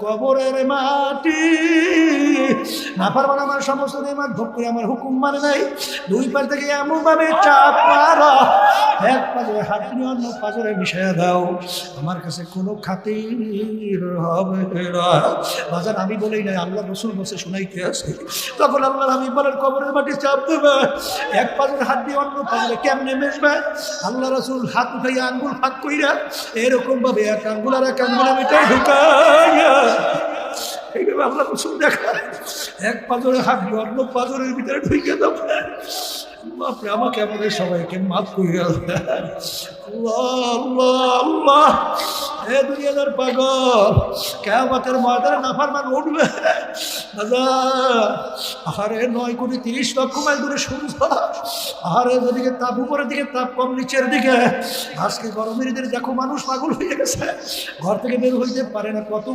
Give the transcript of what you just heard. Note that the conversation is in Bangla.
কবরের মাটি নাফরমান আমার সমস্ত নিয়ম ভোগ করে আমার হুকুম মানে নাই, দুই পাশ থেকে এমন ভাবে চাপ মারো, এক পাজরে হাত নিয়ে অন্য পাজরে মিশিয়ে দাও, আমার কাছে কোনো খাতির হবে না। বাজার আমি বলেই নাই, আল্লাহ রসুল বসে শোনাইতে আছে। তখন আল্লাহ আমি বলেন কবরের মাটি চাপ দেবে, এক পাজরে হাত দিয়ে অন্য পাজরে কেমনে মিশবে? আল্লাহ রসুল হাত উঠাই আঙ্গুল ফাঁক কইরা এরকম ভাবে এক আঙ্গুল আর এক আঙ্গুলের ভিতরে ঢুকাইয়া এইভাবে আল্লাহ রসুল দেখায়, এক পাজরে হাত দিয়ে অন্য পাজরের ভিতরে ঢুকে দেবে। বাপরে, আমাকে আমাদের সবাইকে মাফ করে আল্লাহ। এ দুনিয়াদার পাগল, কিয়ামতের ময়দানে নাফরমান উঠবে। আহারে 9,30,00,000 মাইল দূরে সূর্য, আহারে ওদিকে তাপ উপরের দিকে, তাপ কম নিচের দিকে। আজকে গরমের দিনে দেখো মানুষ পাগল হয়ে গেছে, ঘর থেকে বের হইতে পারে না। কত